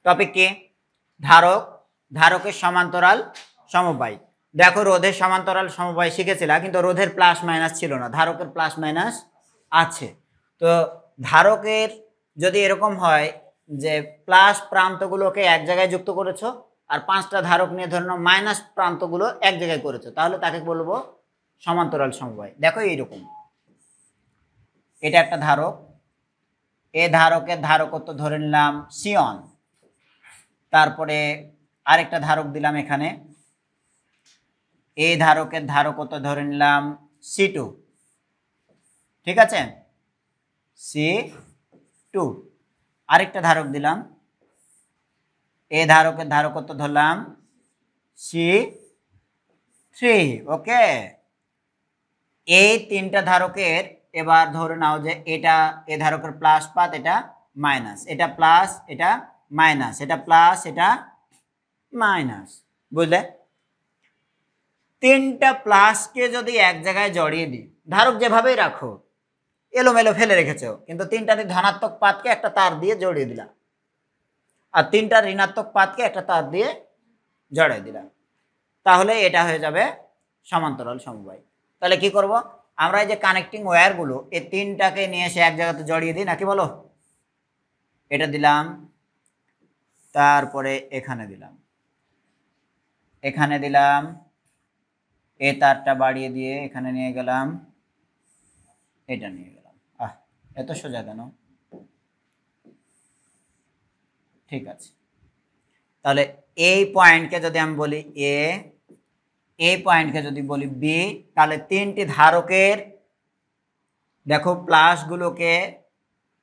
Topic কি? ধারক, ধারকের সমান্তরাল সমবায়। দেখো রোধের সমান্তরাল সমবায় শিখেছিলা, কিন্তু রোধের প্লাস মাইনাস ছিল না, ধারকের প্লাস মাইনাস আছে। তো ধারকের যদি এরকম হয় যে প্লাস প্রান্তগুলোকে এক জায়গায় যুক্ত করেছো আর 5টা ধারক নিয়ে ধরে নাও মাইনাস প্রান্তগুলো এক জায়গায় করেছো, তাহলে তাকে বলবো সমান্তরাল সমবায়। দেখো এইরকম, এটা একটা ধারক, এ ধারকের ধারকত্ব ধরে নিলাম C1, তারপরে আরেকটা ধারক দিলাম এখানে, এই ধারকের ধারকত্ব ধরে নিলাম C2, ঠিক আছে, C2। আরেকটা ধারক দিলাম, এই ধারকের ধারকত্ব ধরলাম C3, ওকে। এই 3টা ধারকের এবার ধরে নাও যে এটা এ ধারকের প্লাস পাত, এটা মাইনাস, এটা প্লাস, এটা মাইনাস, এটা প্লাস, এটা মাইনাস, বুঝলে? 3টা প্লাসকে যদি এক জায়গায় জড়িয়ে দিই, ধারক যেভাবেই রাখো, এলোমেলো ফেলে রেখেছো, কিন্তু 3টারই ধনাত্মক পাতকে একটা তার দিয়ে জড়িয়ে দিলাম, আর 3টার ঋণাত্মক পাতকে একটা তার দিয়ে জড়িয়ে দিলাম, তাহলে এটা হয়ে যাবে সমান্তরাল সমবায়। তাহলে কি করব আমরা? এই যে কানেক্টিং ওয়্যারগুলো এই 3টাকে নিয়ে এসে এক জায়গাতে জড়িয়ে দিই, নাকি বলো? এটা দিলাম, তারপরে এখানে দিলাম, এখানে দিলাম, এই তারটা বাড়িয়ে দিয়ে এখানে নিয়ে গেলাম, এটা নিয়ে গেলাম। এত সোজা কেন? ঠিক আছে, তাহলে এই পয়েন্টকে যদি আমি বলি এ, এই পয়েন্টকে যদি বলি বি, তাহলে 3টি ধারকের দেখো প্লাসগুলোকে,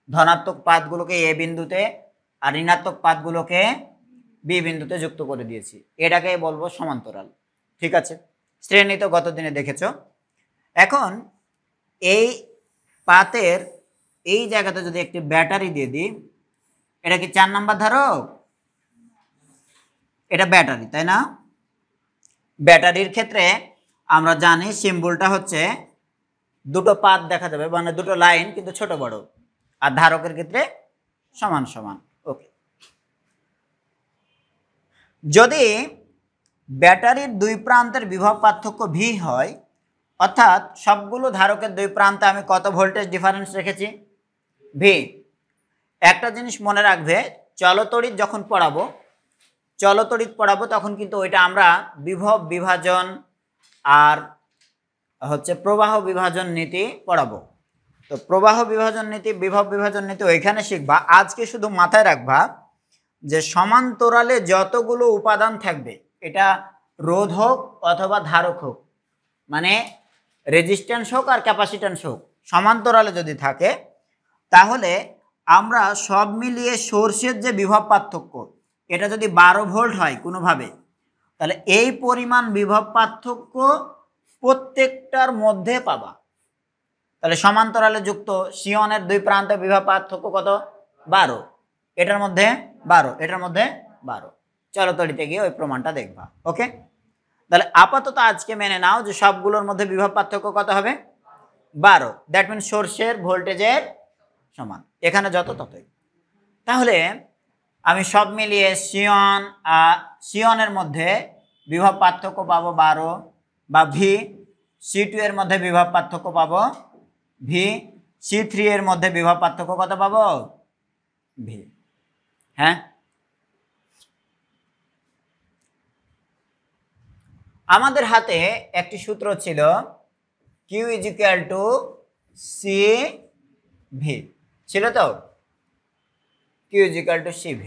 ধনাত্মক পাতগুলোকে এ বিন্দুতে আর ঋণাত্মক পাতগুলোকে বি বিন্দুতে যুক্ত করে দিয়েছি, এটাকে বলবো সমান্তরাল। ঠিক আছে, শ্রেণী তো গত দিনে দেখেছো। এখন এই পাতের এই জায়গাতে যদি একটি ব্যাটারি দিয়ে দিই, এটা কি 4 নাম্বার ধারক? এটা ব্যাটারি, তাই না? ব্যাটারির ক্ষেত্রে আমরা জানি সিম্বলটা হচ্ছে দুটো পাত দেখা যাবে, মানে দুটো লাইন কিন্তু ছোট বড়, আর ধারকের ক্ষেত্রে সমান সমান। ওকে, যদি ব্যাটারির দুই প্রান্তের বিভব পার্থক্য ভি হয়, অর্থাৎ সবগুলো ধারকের দুই প্রান্তে আমি কত ভোল্টেজ ডিফারেন্স রেখেছি? ভি। একটা জিনিস মনে রাখবে, চলতড়িৎ যখন পড়াবো, তখন কিন্তু ওইটা আমরা বিভব বিভাজন আর হচ্ছে প্রবাহ বিভাজন নীতি পড়াবো। তো প্রবাহ বিভাজন নীতি, বিভব বিভাজন নীতি ওইখানে শিখবা। আজকে শুধু মাথায় রাখবা যে সমান্তরালে যতগুলো উপাদান থাকবে, এটা রোধ হোক অথবা ধারক হোক, মানে রেজিস্ট্যান্স হোক আর ক্যাপাসিট্যান্স হোক, সমান্তরালে যদি থাকে তাহলে আমরা সব মিলিয়ে সোর্সের যে বিভব পার্থক্য, এটা যদি 12 ভোল্ট হয় কোনোভাবে, তাহলে এই পরিমাণ বিভব পার্থক্য প্রত্যেকটার মধ্যে পাবা। তাহলে সমান্তরালে যুক্ত C1 এর দুই প্রান্তে বিভব পার্থক্য কত? 12। এটার মধ্যে 12, এটার মধ্যে 12। চলো তড়িতে গিয়ে ওই প্রমাণটা দেখবা। ওকে, তাহলে আপাতত আজকে মেনে নাও যে সবগুলোর মধ্যে বিভব পার্থক্য কত হবে? 12। দ্যাট মিন সোর্সের ভোল্টেজের সমান, এখানে যত ততই। তাহলে আমি সব মিলিয়ে C1 এর মধ্যে বিভব পার্থক্য পাবো 12 বা ভি, C2 এর মধ্যে বিভব পার্থক্য পাবো ভি, C3 এর মধ্যে বিভব পার্থক্য কত পাবো? ভি। হ্যাঁ, আমাদের হাতে একটি সূত্র ছিল Q = CV, ছিল তো? Q = CV।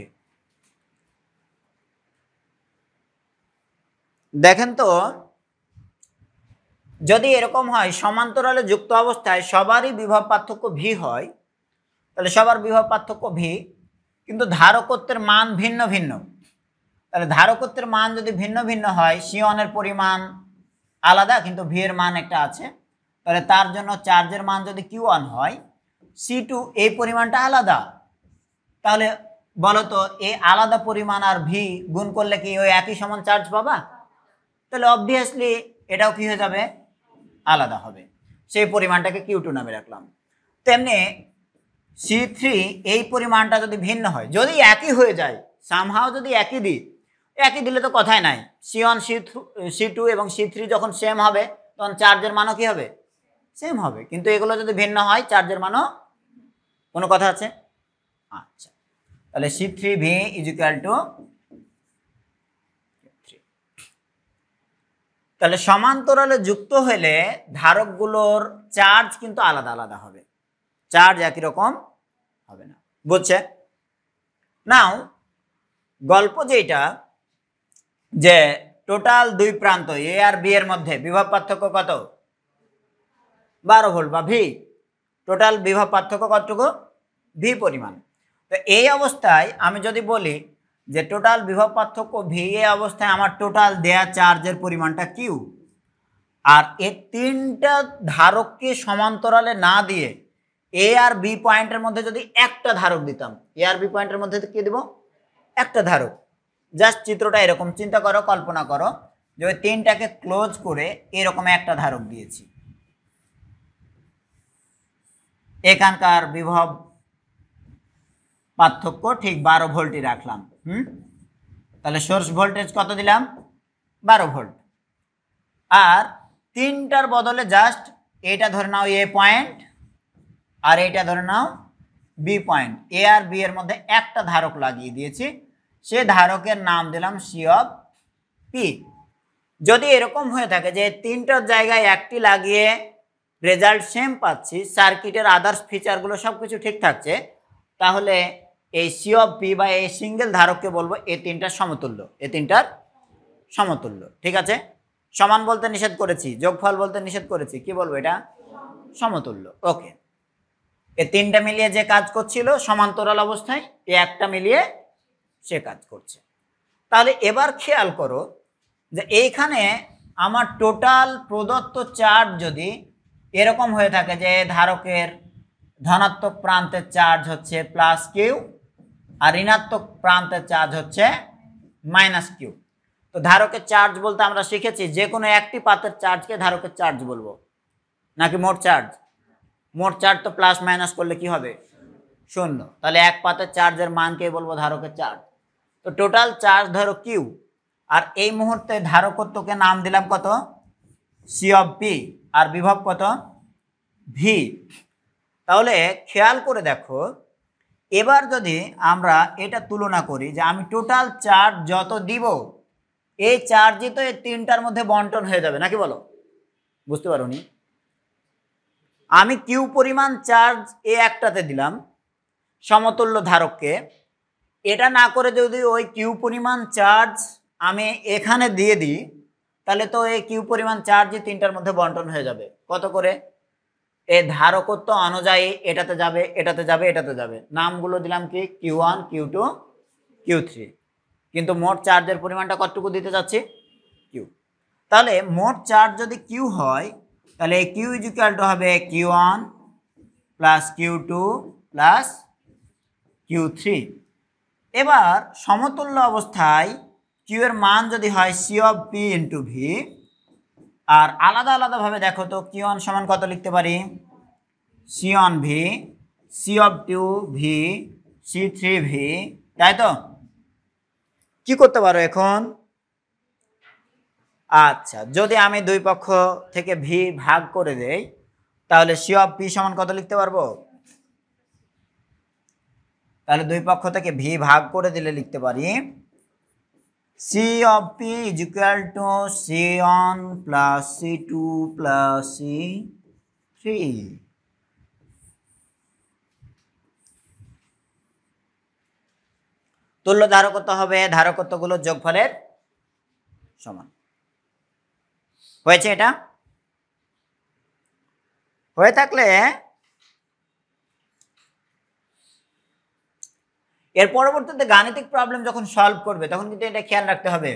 দেখেন তো, যদি এরকম হয় সমান্তরালে যুক্ত অবস্থায় সবারই বিভব পার্থক্য ভি হয়, তাহলে সবার বিভব পার্থক্য ভি, কিন্তু ধারকত্বের মান ভিন্ন ভিন্ন। তাহলে ধারকত্বের মান যদি ভিন্ন ভিন্ন হয়, C1 এর পরিমাণ আলাদা কিন্তু ভি এর মান একটা আছে, তাহলে তার জন্য চার্জের মান যদি Q1 হয়, C2 এই পরিমাণটা আলাদা, তাহলে বলো তো এই আলাদা পরিমাণ আর ভি গুণ করলে কি ওই একই সমান চার্জ পাবা? তাহলে অবভিয়াসলি এটাও কি হয়ে যাবে? আলাদা হবে। সেই পরিমাণটাকে Q2 নামে রাখলাম। তেমনি C3 এই পরিমাণটা যদি ভিন্ন হয়, যদি একই হয়ে যায় সামহাও যদি একই দিই, একই দিলে তো কথাই নাই, C1 C2 এবং C3 যখন সেম হবে তখন চার্জের মানও কি হবে, সেম হবে। কিন্তু এগুলো যদি ভিন্ন হয় চার্জের মানও, কোনো কথা আছে? আচ্ছা, তাহলে C3V = 3। তাহলে সমান্তরালে যুক্ত হলে ধারকগুলোর চার্জ কিন্তু আলাদা আলাদা হবে, চার্জ একই রকম হবে না। বুঝছে? নাও গল্প যেটা যে টোটাল দুই প্রান্ত এ আর বি এর মধ্যে বিভব পার্থক্য কত, 12 ভোল্ট বা ভি, টোটাল বিভব পার্থক্য কতটুকু, ভি পরিমাণ। তো এই অবস্থায় আমি যদি বলি যে টোটাল বিভব পার্থক্য ভি, এই অবস্থায় আমার টোটাল দেয়া চার্জের পরিমাণটা কিউ, আর এই তিনটা ধারককে সমান্তরালে না দিয়ে এ আর বি পয়েন্টের মধ্যে যদি একটা ধারক দিতাম, এ আর বি পয়েন্টের মধ্যে কি দেব, একটা ধারক। জাস্ট চিত্রটা এরকম চিন্তা করো, কল্পনা করো যে ওই তিনটাকে ক্লোজ করে এরকম একটা ধারক দিয়েছি, এখানকার বিভব পার্থক্য ঠিক 12 ভোল্টই রাখলাম। তাহলে সোর্স ভোল্টেজ কত দিলাম, 12 ভোল্ট। আর তিনটার বদলে জাস্ট এটা ধরে নাও এ পয়েন্ট আর এটা ধরে নাও বি পয়েন্ট, এ আর বি এর মধ্যে একটা ধারক লাগিয়ে দিয়েছি, সে ধারকের নাম দিলাম C(P). যদি এরকম হয়ে থাকে যে তিনটার জায়গায় একটি লাগিয়ে রেজাল্ট সেম পাচ্ছি, সার্কিটের আদার্স ফিচারগুলো সব কিছু ঠিক থাকছে, তাহলে এই C(P) বা এই সিঙ্গেল ধারককে বলবো এ তিনটার সমতুল্য, এ তিনটার সমতুল্য। ঠিক আছে? সমান বলতে নিষেধ করেছি, যোগফল বলতে নিষেধ করেছি, কি বলবো, এটা সমতুল্য। ওকে, এ তিনটা মিলিয়ে যে কাজ করছিল সমান্তরাল অবস্থায়, এ একটা মিলিয়ে সে কাজ করছে। তাহলে এবার খেয়াল করো যে এইখানে আমার টোটাল প্রদত্ত চার্জ যদি এরকম হয়ে থাকে যে ধারকের ধনাত্মক প্রান্তের চার্জ হচ্ছে +Q আর ঋণাত্মক প্রান্তের চার্জ হচ্ছে -Q। তো ধারকের চার্জ বলতে আমরা শিখেছি যে কোনো একটি পাতের চার্জকে ধারকের চার্জ বলবো, নাকি মোট চার্জ? মোট চার্জ তো প্লাস মাইনাস করলে কি হবে, 0। তাহলে এক পাতের চার্জের মানকে বলবো ধারকের চার্জ। তো টোটাল চার্জ ধরো Q, আর এই মুহূর্তে ধারকত্বকে নাম দিলাম কত, C(P) আর বিভব কত, V। তাহলে খেয়াল করে দেখো, এবার যদি আমরা এটা তুলনা করি যে আমি টোটাল চার্জ যত দিব এই চার্জই তো এই তিনটার মধ্যে বন্টন হয়ে যাবে, নাকি বলো? বুঝতে পারোনি? আমি কিউ পরিমাণ চার্জ এ একটাতে দিলাম সমতুল্য ধারককে, এটা না করে যদি ওই কিউ পরিমাণ চার্জ আমি এখানে দিয়ে দিই, তাহলে তো এই কিউ পরিমাণ চার্জই তিনটার মধ্যে বন্টন হয়ে যাবে। কত করে? এই ধারকত্ব অনুযায়ী এটাতে যাবে, এটাতে যাবে, এটাতে যাবে। নামগুলো দিলাম কি, Q1 Q2 Q3, কিন্তু মোট চার্জের পরিমাণটা কতটুকু দিতে যাচ্ছি, কিউ। তাহলে মোট চার্জ যদি কিউ হয়, তাহলে Q = হবে Q1 + Q2 + Q3। এবার সমতুল্য অবস্থায় কিউ এর মান যদি হয় C(P) × V, আর আলাদা আলাদাভাবে দেখো তো Q1 সমান কত লিখতে পারি, C(1V), C(2V), C(3V), তাই তো? কি করতে পারো এখন? আচ্ছা, যদি আমি দুই পক্ষ থেকে V ভাগ করে দেই, তাহলে C(P) সমান কত লিখতে পারবো? তাহলে দুই পক্ষ থেকে V ভাগ করে দিলে লিখতে পারি C(P) = C1 + C2 + C3। তুল্য ধারকত্ব হবে ধারকত্বগুলোর যোগফলের সমান। হয়েছে? এটা হয়ে থাকলে এর পরবর্তীতে গাণিতিক প্রবলেম যখন সলভ করবে তখন কিন্তু এটা খেয়াল রাখতে হবে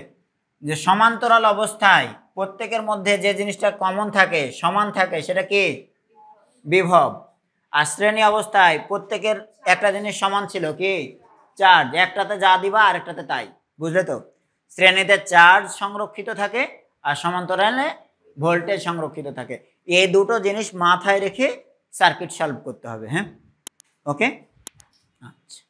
যে সমান্তরাল অবস্থায় প্রত্যেকের মধ্যে যে জিনিসটা কমন থাকে, সমান থাকে, সেটা কি, বিভব। আর শ্রেণী অবস্থায় প্রত্যেকের একটা জিনিস সমান ছিল, কি, চার্জ। একটাতে যা দিবা আরেকটাতে তাই। বুঝলে তো? শ্রেণীতে চার্জ সংরক্ষিত থাকে আর সমান্তরালে ভোল্টেজ সংরক্ষিত থাকে। এই দুটো জিনিস মাথায় রেখে সার্কিট সলভ করতে হবে। হ্যাঁ, ওকে, আচ্ছা।